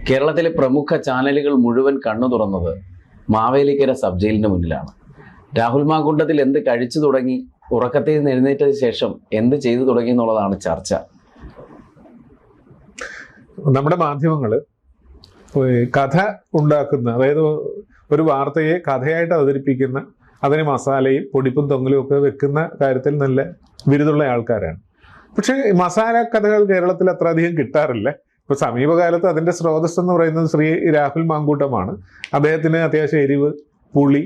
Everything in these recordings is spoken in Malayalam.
കേരളത്തിലെ പ്രമുഖ ചാനലുകൾ മുഴുവൻ കണ്ണു തുറന്നത് മാവേലിക്കര സബ് ജയിലിന് മുന്നിലാണ്. രാഹുൽ മാങ്കുണ്ടത്തിൽ എന്ത് കഴിച്ചു തുടങ്ങി, ഉറക്കത്തിൽ നിന്ന് എഴുന്നേറ്റതിന് ശേഷം എന്ത് ചെയ്തു തുടങ്ങി എന്നുള്ളതാണ് ചർച്ച. നമ്മുടെ മാധ്യമങ്ങൾ കഥ ഉണ്ടാക്കുന്ന, അതായത് ഒരു വാർത്തയെ കഥയായിട്ട് അവതരിപ്പിക്കുന്ന, അതിന് മസാലയും പൊടിപ്പും തൊങ്ങലും ഒക്കെ വെക്കുന്ന കാര്യത്തിൽ നല്ല ബിരുദമുള്ള ആൾക്കാരാണ്. പക്ഷേ മസാല കഥകൾ കേരളത്തിൽ അത്ര അധികം കിട്ടാറില്ല. ഇപ്പൊ സമീപകാലത്ത് അതിന്റെ സ്രോതസ് എന്ന് പറയുന്നത് ശ്രീ രാഹുൽ മാങ്കൂട്ടമാണ്. അദ്ദേഹത്തിന് അത്യാവശ്യം എരിവ്, പുളി,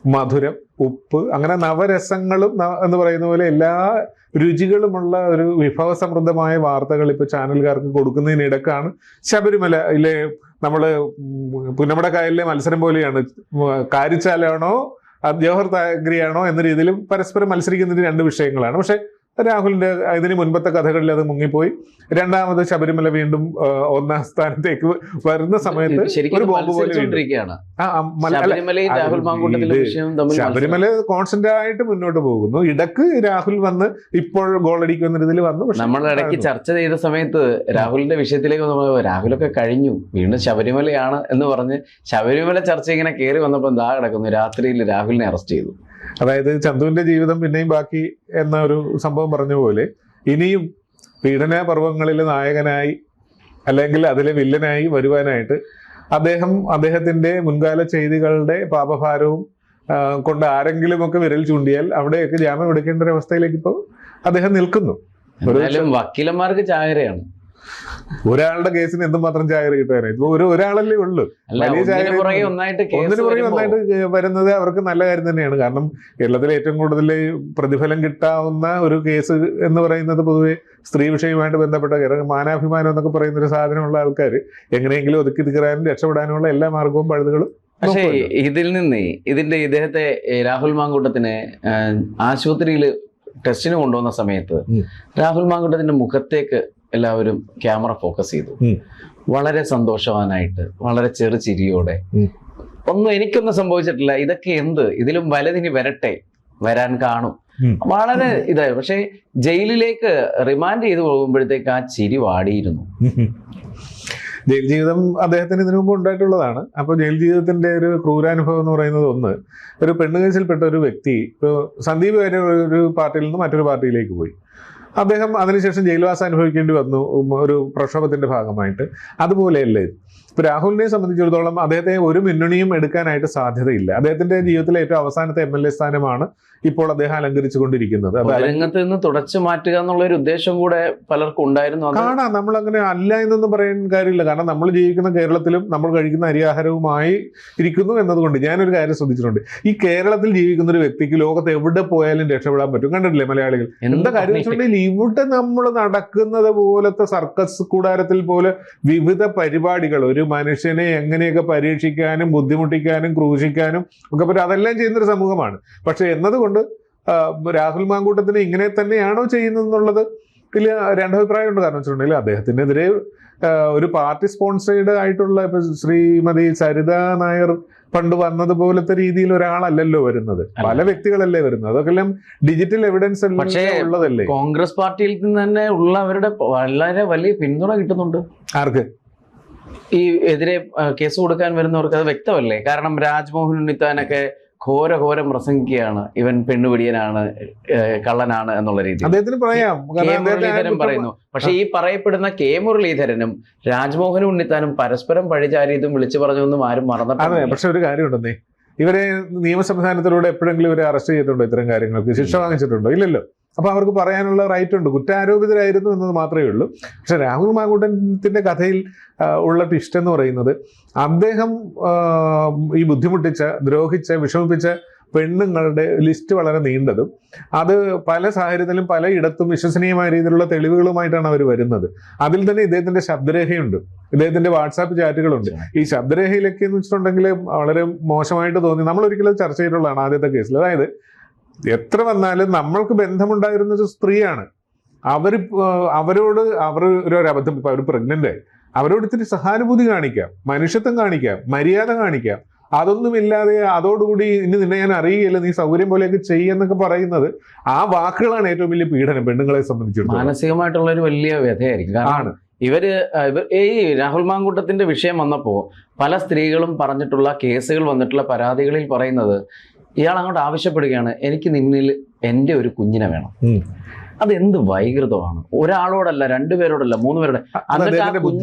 മധുരം, ഉപ്പ്, അങ്ങനെ നവരസങ്ങളും എന്ന് പറയുന്ന പോലെ എല്ലാ രുചികളുമുള്ള ഒരു വിഭവസമൃദ്ധമായ വാർത്തകൾ ഇപ്പൊ ചാനലുകാർക്ക് കൊടുക്കുന്നതിനിടക്കാണ് ശബരിമലയിലെ നമ്മള് പുന്നമട കായലിലെ മത്സരം പോലെയാണ്. കാരിച്ചാലാണോ ജവഹർ താഗ്രിയാണോ എന്ന രീതിയിലും പരസ്പരം മത്സരിക്കുന്ന രണ്ട് വിഷയങ്ങളാണ്. പക്ഷെ രാഹുലിന്റെ ഇതിന് മുൻപത്തെ കഥകളിൽ അത് മുങ്ങിപ്പോയി. രണ്ടാമത് ശബരിമല വീണ്ടും ഒന്നാം സ്ഥാനത്തേക്ക് വരുന്ന സമയത്ത് ഒരു ബോംബ് പോലെ ശബരിമല കോൺസ്റ്റന്റ് ആയിട്ട് മുന്നോട്ട് പോകുന്നു. ഇടക്ക് രാഹുൽ വന്ന് ഇപ്പോൾ ഗോളടിക്കുന്ന രീതിയിൽ വന്നു. പക്ഷെ നമ്മൾ ഇടയ്ക്ക് ചർച്ച ചെയ്ത സമയത്ത് രാഹുലിന്റെ വിഷയത്തിലേക്ക് രാഹുലൊക്കെ കഴിഞ്ഞു, വീണ്ടും ശബരിമലയാണ് എന്ന് പറഞ്ഞ് ശബരിമല ചർച്ച ഇങ്ങനെ കയറി വന്നപ്പോൾ ദാ കിടക്കുന്നു, രാത്രിയിൽ രാഹുലിനെ അറസ്റ്റ് ചെയ്തു. അതായത് ചന്തുവിന്റെ ജീവിതം പിന്നെയും ബാക്കി എന്ന ഒരു സംഭവം പറഞ്ഞ പോലെ ഇനിയും പീഡന പർവ്വങ്ങളിൽ നായകനായി അല്ലെങ്കിൽ അതിലെ വില്ലനായി വരുവാനായിട്ട് അദ്ദേഹത്തിന്റെ മുൻകാല ചെയ്തികളുടെ പാപഭാരവും കൊണ്ട് ആരെങ്കിലുമൊക്കെ വിരൽ ചൂണ്ടിയാൽ അവിടെയൊക്കെ ജാമ്യം എടുക്കേണ്ട ഒരു അവസ്ഥയിലേക്ക് ഇപ്പോൾ അദ്ദേഹം നിൽക്കുന്നു. വക്കീലന്മാർക്ക് ചാകരയാണ്. ഒരാളുടെ കേസിന് എന്തുമാത്രം ചാകര കിട്ടാനായി ഇപ്പൊ ഒരാളല്ലേ ഉള്ളൂ. വലിയ ചാകര ഒന്നിനു പുറകെ ഒന്നായിട്ട് വരുന്നത് അവർക്ക് നല്ല കാര്യം തന്നെയാണ്. കാരണം കേരളത്തിലെ ഏറ്റവും കൂടുതൽ പ്രതിഫലം കിട്ടാവുന്ന ഒരു കേസ് എന്ന് പറയുന്നത് പൊതുവെ സ്ത്രീ വിഷയവുമായിട്ട് ബന്ധപ്പെട്ട മാനാഭിമാനം എന്നൊക്കെ പറയുന്ന ഒരു സാധനമുള്ള ആൾക്കാർ എങ്ങനെയെങ്കിലും ഒതുക്കി തീരാനും രക്ഷപ്പെടാനുമുള്ള എല്ലാ മാർഗവും പഴുതുകളും. പക്ഷേ ഇതിൽ നിന്ന് ഇദ്ദേഹത്തെ രാഹുൽ മാങ്കൂട്ടത്തിനെ ആശുപത്രിയിൽ ടെസ്റ്റിന് കൊണ്ടുവന്ന സമയത്ത് രാഹുൽ മാങ്കൂട്ടത്തിന്റെ മുഖത്തേക്ക് എല്ലാവരും ക്യാമറ ഫോക്കസ് ചെയ്തു. വളരെ സന്തോഷവാനായിട്ട്, വളരെ ചെറു ചിരിയോടെ. എനിക്കൊന്നും സംഭവിച്ചിട്ടില്ല, ഇതൊക്കെ എന്ത്, ഇതിലും വലുതിനി വരട്ടെ, വരാൻ കാണും, വളരെ ഇതായി. പക്ഷെ ജയിലിലേക്ക് റിമാൻഡ് ചെയ്ത് പോകുമ്പോഴത്തേക്ക് ആ ചിരി വാടിയിരുന്നു. ജയിൽ ജീവിതം അദ്ദേഹത്തിന് ഇതിനു മുമ്പ് ഉണ്ടായിട്ടുള്ളതാണ്. അപ്പോൾ ജയിൽ ജീവിതത്തിന്റെ ഒരു ക്രൂരാനുഭവം എന്ന് പറയുന്നത് ഒരു പെണ്ണുകേസിൽപ്പെട്ട ഒരു വ്യക്തി ഇപ്പോൾ സന്ദീപ് വരെ ഒരു പാർട്ടിയിൽ നിന്ന് മറ്റൊരു പാർട്ടിയിലേക്ക് പോയി. അദ്ദേഹം അതിനുശേഷം ജയിൽവാസം അനുഭവിക്കേണ്ടി വന്നു ഒരു പ്രക്ഷോഭത്തിന്റെ ഭാഗമായിട്ട്. അതുപോലെയല്ലേ ഇപ്പൊ രാഹുലിനെ സംബന്ധിച്ചിടത്തോളം അദ്ദേഹത്തെ ഒരു മുന്നണിയും എടുക്കാനായിട്ട് സാധ്യതയില്ല. അദ്ദേഹത്തിന്റെ ജീവിതത്തിലെ ഏറ്റവും അവസാനത്തെ MLA സ്ഥാനമാണ് ഇപ്പോൾ അദ്ദേഹം അലങ്കരിച്ചു കൊണ്ടിരിക്കുന്നത്. രംഗത്ത് നിന്ന് തുടച്ചു മാറ്റുക എന്നുള്ള ഒരു ഉദ്ദേശം കൂടെ പലർക്കും ഉണ്ടായിരുന്നു. കാണാം, നമ്മൾ അങ്ങനെ അല്ല എന്നൊന്നും പറയാൻ കാര്യമില്ല. കാരണം നമ്മൾ ജീവിക്കുന്ന കേരളത്തിലും നമ്മൾ കഴിക്കുന്ന അരിയാഹാരവുമായി ഇരിക്കുന്നു എന്നതുകൊണ്ട് ഞാനൊരു കാര്യം ശ്രദ്ധിച്ചിട്ടുണ്ട്. ഈ കേരളത്തിൽ ജീവിക്കുന്ന ഒരു വ്യക്തിക്ക് ലോകത്ത് എവിടെ പോയാലും രക്ഷപ്പെടാൻ പറ്റും. കണ്ടിട്ടില്ലേ മലയാളികൾ? എന്താ കാര്യം വെച്ചിട്ടുണ്ടെങ്കിൽ ഇവിടെ നമ്മൾ നടക്കുന്നത് പോലത്തെ സർക്കസ് കൂടാരത്തിൽ പോലെ വിവിധ പരിപാടികൾ ഒരു മനുഷ്യനെ എങ്ങനെയൊക്കെ പരീക്ഷിക്കാനും ബുദ്ധിമുട്ടിക്കാനും ക്രൂശിക്കാനും ഒക്കെ പറ്റും. അതെല്ലാം ചെയ്യുന്നൊരു സമൂഹമാണ്. പക്ഷെ എന്നതുകൊണ്ട് രാഹുൽ മാങ്കൂട്ടത്തിന് ഇങ്ങനെ തന്നെയാണോ ചെയ്യുന്നതെന്നുള്ളത് ഇതിൽ രണ്ടഭിപ്രായമുണ്ട്. കാരണം വെച്ചിട്ടുണ്ടെങ്കിൽ അദ്ദേഹത്തിനെതിരെ ഒരു പാർട്ടി സ്പോൺസേഡ് ആയിട്ടുള്ള ഇപ്പൊ ശ്രീമതി സരിത നായർ പണ്ട് വന്നതുപോലത്തെ രീതിയിൽ ഒരാളല്ലല്ലോ വരുന്നത്, പല വ്യക്തികളല്ലേ വരുന്നത്. അതൊക്കെ എല്ലാം ഡിജിറ്റൽ എവിഡൻസ് ഉള്ളതല്ലേ. കോൺഗ്രസ് പാർട്ടിയിൽ നിന്ന് തന്നെ ഉള്ളവരുടെ വളരെ വലിയ പിന്തുണ കിട്ടുന്നുണ്ട്. ആർക്ക്? ഈ എതിരെ കേസ് കൊടുക്കാൻ വരുന്നവർക്ക് അത് വ്യക്തമല്ലേ? കാരണം രാജ്മോഹൻ ഉണ്ണിത്താനൊക്കെ ഘോരം പ്രസംഗിക്കുകയാണ്, ഇവൻ പെണ്ണുപിടിയനാണ്, കള്ളനാണ് എന്നുള്ള രീതിയിൽ അദ്ദേഹത്തിന് പറയാം. മുരളീധരൻ പറയുന്നു. പക്ഷെ ഈ പറയപ്പെടുന്ന മുരളീധരനും രാജ്മോഹൻ ഉണ്ണിത്താനും പരസ്പരം പഴിചാരിയതും വിളിച്ചു പറഞ്ഞൊന്നും ആരും മറന്നിട്ടില്ല. പക്ഷെ ഒരു കാര്യമുണ്ടെന്നേ, ഇവരെ നിയമ സംവിധാനത്തിലൂടെ എപ്പോഴെങ്കിലും ഇവരെ അറസ്റ്റ് ചെയ്തിട്ടുണ്ടോ? ഇത്തരം കാര്യങ്ങൾക്ക് ശിക്ഷ വാങ്ങിച്ചിട്ടുണ്ടോ? ഇല്ലല്ലോ. അപ്പൊ അവർക്ക് പറയാനുള്ള റൈറ്റ് ഉണ്ട്. കുറ്റാരോപിതരായിരുന്നു എന്നത് മാത്രമേ ഉള്ളൂ. പക്ഷെ രാഹുൽ മാങ്കൂട്ടത്തിന്റെ കഥയിൽ ഉള്ള ട്വിസ്റ്റ് എന്ന് പറയുന്നത് അദ്ദേഹം ഈ ബുദ്ധിമുട്ടിച്ച, ദ്രോഹിച്ച, വിഷമിപ്പിച്ച പെണ്ണുങ്ങളുടെ ലിസ്റ്റ് വളരെ നീണ്ടതും അത് പല സാഹചര്യത്തിലും പലയിടത്തും വിശ്വസനീയമായ രീതിയിലുള്ള തെളിവുകളുമായിട്ടാണ് അവർ വരുന്നത്. അതിൽ തന്നെ ഇദ്ദേഹത്തിന്റെ ശബ്ദരേഖയുണ്ട്, ഇദ്ദേഹത്തിന്റെ വാട്സാപ്പ് ചാറ്റുകളുണ്ട്. ഈ ശബ്ദരേഖയിലൊക്കെ എന്ന് വെച്ചിട്ടുണ്ടെങ്കിൽ വളരെ മോശമായിട്ട് തോന്നി. നമ്മൾ ഒരിക്കലും ചർച്ച ചെയ്തിട്ടുള്ളതാണ് ആദ്യത്തെ കേസിൽ. അതായത് എത്ര വന്നാലും നമ്മൾക്ക് ബന്ധമുണ്ടായിരുന്ന ഒരു സ്ത്രീയാണ്. അവരോട് ഒരു അബദ്ധം, ഇപ്പൊ അവർ പ്രഗ്നന്റ് ആയി, അവരോട് ഇത്തിരി സഹാനുഭൂതി കാണിക്കാം, മനുഷ്യത്വം കാണിക്കാം, മര്യാദ കാണിക്കാം. അതൊന്നുമില്ലാതെ അതോടുകൂടി ഇനി നിന്നെ ഞാൻ അറിയുകയില്ല, നീ സൗകര്യം പോലെയൊക്കെ ചെയ്യുന്നൊക്കെ പറയുന്നത് ആ വാക്കുകളാണ് ഏറ്റവും വലിയ പീഡനം പെണ്ണുങ്ങളെ സംബന്ധിച്ചിടത്തോളം. മാനസികമായിട്ടുള്ള ഒരു വലിയ വ്യഥയായിരിക്കും. ആണ്. ഈ രാഹുൽ മാങ്കൂട്ടത്തിന്റെ വിഷയം വന്നപ്പോൾ പല സ്ത്രീകളും പറഞ്ഞിട്ടുള്ള കേസുകൾ വന്നിട്ടുള്ള പരാതികളിൽ പറയുന്നത് ഇയാൾ അങ്ങോട്ട് ആവശ്യപ്പെടുകയാണ്, എനിക്ക് നിന്നിൽ എൻ്റെ ഒരു കുഞ്ഞിനെ വേണം. അതെന്ത് വൈകൃതമാണ്! ഒരാളോടല്ല, രണ്ടുപേരോടല്ല, 3 പേരോട്. എന്നിട്ട്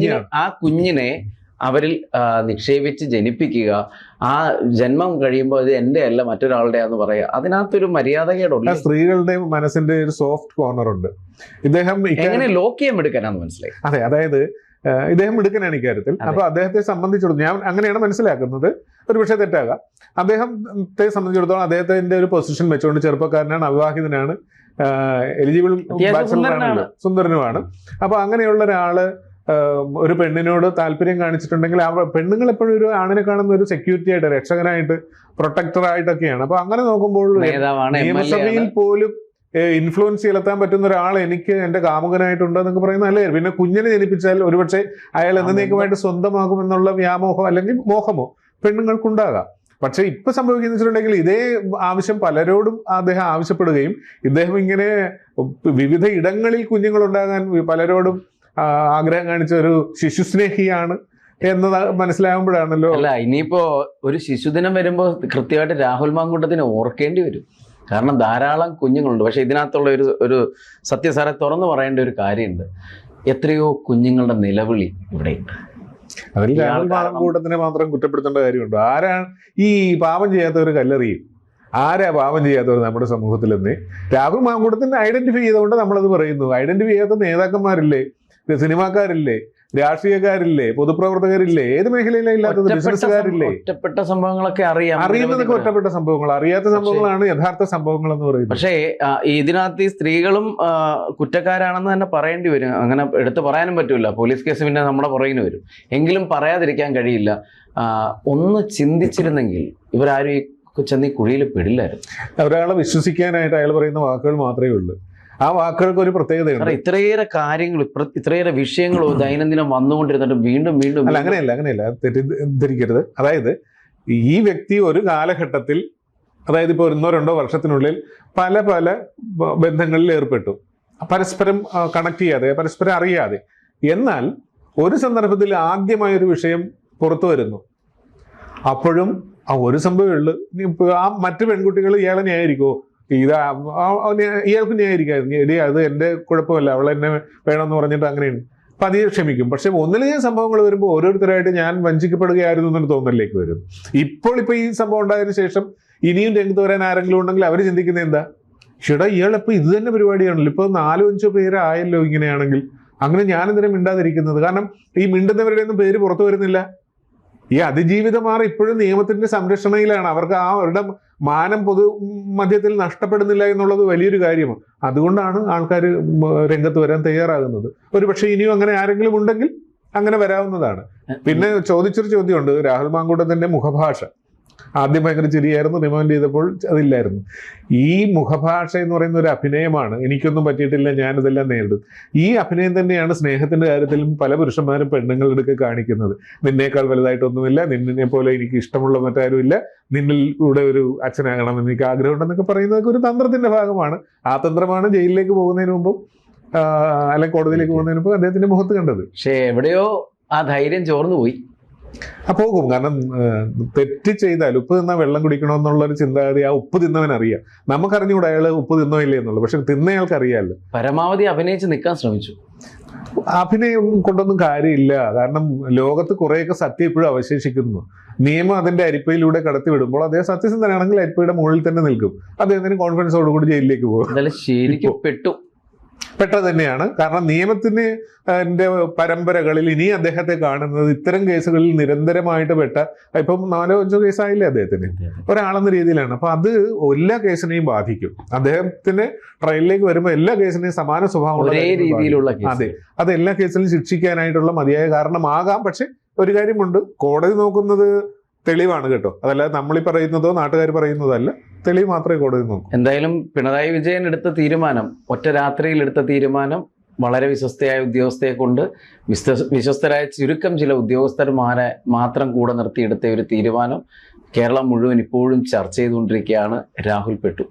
ആ കുഞ്ഞിനെ അവരിൽ നിക്ഷേപിച്ച് ജനിപ്പിക്കുക, ആ ജന്മം കഴിയുമ്പോൾ ഇത് എൻ്റെ അല്ല മറ്റൊരാളുടെയാന്ന് പറയുക, അതിനകത്തൊരു മര്യാദകേടുള്ള സ്ത്രീകളുടെ മനസ്സിന്റെ ഒരു സോഫ്റ്റ് കോർണർ ഉണ്ട്. ഇദ്ദേഹം എങ്ങനെ ലോക്ക് ചെയ്യാൻ എടുക്കാനാന്ന് മനസ്സിലായി. അതെ, അതായത് ഇദ്ദേഹം എടുക്കാനാണ് ഇക്കാര്യത്തിൽ. അപ്പൊ അദ്ദേഹത്തെ സംബന്ധിച്ചിടത്തോളം ഞാൻ അങ്ങനെയാണ് മനസ്സിലാക്കുന്നത്, ഒരു പക്ഷേ തെറ്റാകാം. അദ്ദേഹത്തെ സംബന്ധിച്ചിടത്തോളം അദ്ദേഹത്തിന്റെ ഒരു പൊസിഷൻ വെച്ചുകൊണ്ട് ചെറുപ്പക്കാരനാണ്, അവിവാഹിതനാണ്, എലിജിബിൾ ബാച്ചലറാണല്ലോ, സുന്ദരനുമാണ്. അപ്പൊ അങ്ങനെയുള്ള ഒരാള് ഒരു പെണ്ണിനോട് താല്പര്യം കാണിച്ചിട്ടുണ്ടെങ്കിൽ ആ പെണ്ണുങ്ങൾ എപ്പോഴും ഒരു ആണിനെ കാണുന്ന ഒരു സെക്യൂരിറ്റി ആയിട്ട്, രക്ഷകനായിട്ട്, പ്രൊട്ടക്ടറായിട്ടൊക്കെയാണ്. അപ്പൊ അങ്ങനെ നോക്കുമ്പോൾ നിയമസഭയിൽ പോലും ഇൻഫ്ലുവൻസ് ചെലുത്താൻ പറ്റുന്ന ഒരാൾ എനിക്ക് എന്റെ കാമുകനായിട്ടുണ്ട് എന്നൊക്കെ പറയുന്ന അല്ലേ. പിന്നെ കുഞ്ഞിനെ ജനിപ്പിച്ചാൽ ഒരുപക്ഷെ അയാൾ എന്നേക്കുമായിട്ട് സ്വന്തമാകുമെന്നുള്ള വ്യാമോഹം അല്ലെങ്കിൽ മോഹമോ പെണ്ണുങ്ങൾക്കുണ്ടാകാം. പക്ഷെ ഇപ്പൊ സംഭവിക്കുന്ന വെച്ചിട്ടുണ്ടെങ്കിൽ ഇതേ ആവശ്യം പലരോടും അദ്ദേഹം ആവശ്യപ്പെടുകയും ഇദ്ദേഹം ഇങ്ങനെ വിവിധ ഇടങ്ങളിൽ കുഞ്ഞുങ്ങൾ ഉണ്ടാകാൻ പലരോടും ആഗ്രഹം കാണിച്ച ഒരു ശിശുസ്നേഹിയാണ് എന്നത് മനസ്സിലാകുമ്പോഴാണല്ലോ. അല്ല, ഇനിയിപ്പോ ഒരു ശിശുദിനം വരുമ്പോ കൃത്യമായിട്ട് രാഹുൽ മാങ്കൂട്ടത്തിന് ഓർക്കേണ്ടി വരും. കാരണം ധാരാളം കുഞ്ഞുങ്ങളുണ്ട്. പക്ഷെ ഇതിനകത്തുള്ള ഒരു സത്യസാരെ തുറന്നു പറയേണ്ട ഒരു കാര്യമുണ്ട്, എത്രയോ കുഞ്ഞുങ്ങളുടെ നിലവിളി ഇവിടെയുണ്ട്. അതിൽ രാഹുൽ മാങ്കൂട്ടത്തിനെ മാത്രം കുറ്റപ്പെടുത്തേണ്ട കാര്യമുണ്ട്. ആരാണ് ഈ പാപം ചെയ്യാത്തവർ കല്ലെറിയും? ആരാ പാപം ചെയ്യാത്തവർ നമ്മുടെ സമൂഹത്തിൽ നിന്ന്? രാഹുൽ മാങ്കൂട്ടത്തിനെ ഐഡന്റിഫൈ ചെയ്തുകൊണ്ട് നമ്മളത് പറയുന്നു. ഐഡന്റിഫൈ ചെയ്യാത്ത നേതാക്കന്മാരില്ലേ, സിനിമാക്കാരില്ലേ, രാഷ്ട്രീയക്കാരില്ലേ, പൊതുപ്രവർത്തകരില്ലേ, ഏത് മേഖലയിലും ഇല്ലാത്തത് ബിസിനസ്സുകാരില്ലേ? ഒറ്റപ്പെട്ട സംഭവങ്ങളൊക്കെ അറിയുന്നതൊക്കെ ഒറ്റപ്പെട്ട സംഭവങ്ങൾ, അറിയാത്ത സംഭവങ്ങളാണ് യഥാർത്ഥ സംഭവങ്ങൾ എന്ന് പറയുന്നത്. പക്ഷേ ഇതിനകത്ത് ഈ സ്ത്രീകളും കുറ്റക്കാരാണെന്ന് തന്നെ പറയേണ്ടി വരും. അങ്ങനെ എടുത്തു പറയാനും പറ്റൂല, പോലീസ് കേസ് പിന്നെ നമ്മുടെ പുറകിന് വരും. എങ്കിലും പറയാതിരിക്കാൻ കഴിയില്ല. ഒന്ന് ചിന്തിച്ചിരുന്നെങ്കിൽ ഇവരാരും ഈ ചെന്നീ കുഴിയിൽ പെടില്ലായിരുന്നു. ഒരാളെ വിശ്വസിക്കാനായിട്ട് അയാൾ പറയുന്ന വാക്കുകൾ മാത്രമേ ഉള്ളൂ. ആ വാക്കുകൾക്ക് ഒരു പ്രത്യേകതയുണ്ട്. ഇത്രയേറെ കാര്യങ്ങൾ, ഇത്രയേറെ വിഷയങ്ങളോ ദൈനംദിനം വന്നുകൊണ്ടിരുന്നിട്ട് വീണ്ടും അല്ല, അങ്ങനെയല്ല തെറ്റിദ്ധരിക്കരുത്. അതായത് ഈ വ്യക്തി ഒരു കാലഘട്ടത്തിൽ, അതായത് ഇപ്പോൾ 1-2 വർഷത്തിനുള്ളിൽ പല ബന്ധങ്ങളിൽ ഏർപ്പെട്ടു, പരസ്പരം കണക്ട് ചെയ്യാതെ, പരസ്പരം അറിയാതെ. എന്നാൽ ഒരു സന്ദർഭത്തിൽ ആദ്യമായൊരു വിഷയം പുറത്തു വരുന്നു. അപ്പോഴും ആ ഒരു സംഭവമേ ഉള്ളൂ. ആ മറ്റു പെൺകുട്ടികൾ ഇയാളെ ന്യായീകരിക്കുമോ? ഇയാൾക്ക് ന്യായീകരിക്കായിരുന്നു, എടി അത് എൻ്റെ കുഴപ്പമല്ല, അവൾ എന്നെ വേണമെന്ന് പറഞ്ഞിട്ട് അങ്ങനെയാണ് പതിയെ ക്ഷമിക്കും. പക്ഷെ ഒന്നിലധികം സംഭവങ്ങൾ വരുമ്പോൾ ഓരോരുത്തരായിട്ട് ഞാൻ വഞ്ചിക്കപ്പെടുകയായിരുന്നു എന്നൊരു തോന്നലിലേക്ക് വരും. ഇപ്പൊ ഈ സംഭവം ഉണ്ടായതിനു ശേഷം ഇനിയും രംഗത്ത് വരാൻ ആരെങ്കിലും ഉണ്ടെങ്കിൽ അവർ ചിന്തിക്കുന്നത് എന്താ, ചേട്ടാ ഇയാളിപ്പോൾ ഇത് തന്നെ പരിപാടിയാണല്ലോ, ഇപ്പൊ 4-5 പേരായല്ലോ ഇങ്ങനെയാണെങ്കിൽ, അങ്ങനെ ഞാനെന്തിനാ മിണ്ടാതിരിക്കുന്നത്? കാരണം ഈ മിണ്ടുന്നവരുടെ ഒന്നും പേര് പുറത്തു വരുന്നില്ല. ഈ അതിജീവിതമാർ ഇപ്പോഴും നിയമത്തിന്റെ സംരക്ഷണയിലാണ്. അവർക്ക് അവരുടെ മാനം പൊതു മധ്യത്തിൽ നഷ്ടപ്പെടുന്നില്ല എന്നുള്ളത് വലിയൊരു കാര്യമാണ്. അതുകൊണ്ടാണ് ആൾക്കാർ രംഗത്ത് വരാൻ തയ്യാറാകുന്നത്. ഒരു പക്ഷേ ഇനിയും അങ്ങനെ ആരെങ്കിലും ഉണ്ടെങ്കിൽ അങ്ങനെ വരാവുന്നതാണ്. പിന്നെ ചോദിച്ചൊരു ചോദ്യമുണ്ട്, രാഹുൽ മാങ്കൂട്ടത്തിന്റെ മുഖഭാഷ. ആദ്യം ഭയങ്കര ചിരിയായിരുന്നു, റിമൈൻഡ് ചെയ്തപ്പോൾ അതില്ലായിരുന്നു. ഈ മുഖഭാഷ എന്ന് പറയുന്ന ഒരു അഭിനയമാണ്. എനിക്കൊന്നും പറ്റിയിട്ടില്ല, ഞാനിതെല്ലാം നേരിടും. ഈ അഭിനയം തന്നെയാണ് സ്നേഹത്തിന്റെ കാര്യത്തിലും പല പുരുഷന്മാരും പെണ്ണുങ്ങളുടെ കാണിക്കുന്നത്. നിന്നേക്കാൾ വലുതായിട്ടൊന്നുമില്ല, നിന്നെ പോലെ എനിക്ക് ഇഷ്ടമുള്ള മറ്റാരും ഇല്ല, നിന്നിൽ കൂടെ ഒരു അച്ഛനാകണമെന്ന് എനിക്ക് ആഗ്രഹമുണ്ടെന്നൊക്കെ പറയുന്നതൊക്കെ ഒരു തന്ത്രത്തിന്റെ ഭാഗമാണ്. ആ തന്ത്രമാണ് ജയിലിലേക്ക് പോകുന്നതിന് മുമ്പും അല്ലെങ്കിൽ കോടതിയിലേക്ക് പോകുന്നതിന് മുമ്പ് അദ്ദേഹത്തിന്റെ മുഖത്ത് കണ്ടത്. പക്ഷേ എവിടെയോ ആ ധൈര്യം ചോർന്നു പോയി. പോകും. കാരണം തെറ്റ് ചെയ്താൽ ഉപ്പ് തിന്നാൽ വെള്ളം കുടിക്കണമെന്നുള്ളൊരു ചിന്താഗതി ആ ഉപ്പ് തിന്നവൻ അറിയാം. നമുക്കറിഞ്ഞൂടെ അയാൾ ഉപ്പ് തിന്നോ ഇല്ലേ എന്നുള്ളത്, പക്ഷെ തിന്നയാൾക്ക് അറിയാമല്ലോ. പരമാവധി അഭിനയിച്ച് നിൽക്കാൻ ശ്രമിച്ചു. അഭിനയം കൊണ്ടൊന്നും കാര്യമില്ല. കാരണം ലോകത്ത് കുറേയൊക്കെ സത്യം ഇപ്പോഴും അവശേഷിക്കുന്നു. നിയമം അതിന്റെ അരിപ്പയിലൂടെ കടത്തി വിടുമ്പോൾ അദ്ദേഹം സത്യസന്ധനാണെങ്കിൽ അരിപ്പയുടെ മുകളിൽ തന്നെ നിൽക്കും. അദ്ദേഹത്തിന് കോൺഫിഡൻസോടുകൂടി ജയിലിലേക്ക് പോകും. ശരിക്കും പെട്ടത് തന്നെയാണ്. കാരണം നിയമത്തിന് പരമ്പരകളിൽ ഇനി അദ്ദേഹത്തെ കാണുന്നത് ഇത്തരം കേസുകളിൽ നിരന്തരമായിട്ട് ഇപ്പം 4-5 കേസായില്ലേ അദ്ദേഹത്തിന്, ഒരാളെന്ന രീതിയിലാണ്. അപ്പൊ അത് എല്ലാ കേസിനെയും ബാധിക്കും. അദ്ദേഹത്തിന് ട്രയലിലേക്ക് വരുമ്പോൾ എല്ലാ കേസിനെയും സമാന സ്വഭാവമുള്ള രീതിയിലുള്ള, അത് എല്ലാ കേസിലും ശിക്ഷിക്കാനായിട്ടുള്ള മതിയായ കാരണമാകാം. പക്ഷെ ഒരു കാര്യമുണ്ട്, കോടതി നോക്കുന്നത് തെളിവാണ് കേട്ടോ, അതല്ലാതെ നമ്മളീ പറയുന്നതോ നാട്ടുകാർ പറയുന്നതോ അല്ല. തെളിവ് മാത്രമേ കോടതി നോക്കൂ. എന്തായാലും പിണറായി വിജയൻ എടുത്ത തീരുമാനം, ഒറ്റ രാത്രിയിൽ എടുത്ത തീരുമാനം, വളരെ വിശ്വസ്തയായ ഉദ്യോഗസ്ഥയെ കൊണ്ട് വിശ്വസ്തരായ ചുരുക്കം ചില ഉദ്യോഗസ്ഥന്മാരെ മാത്രം കൂടെ നിർത്തിയെടുത്ത ഒരു തീരുമാനം കേരളം മുഴുവൻ ഇപ്പോഴും ചർച്ച ചെയ്തുകൊണ്ടിരിക്കുകയാണ്. രാഹുൽ പെട്ടു.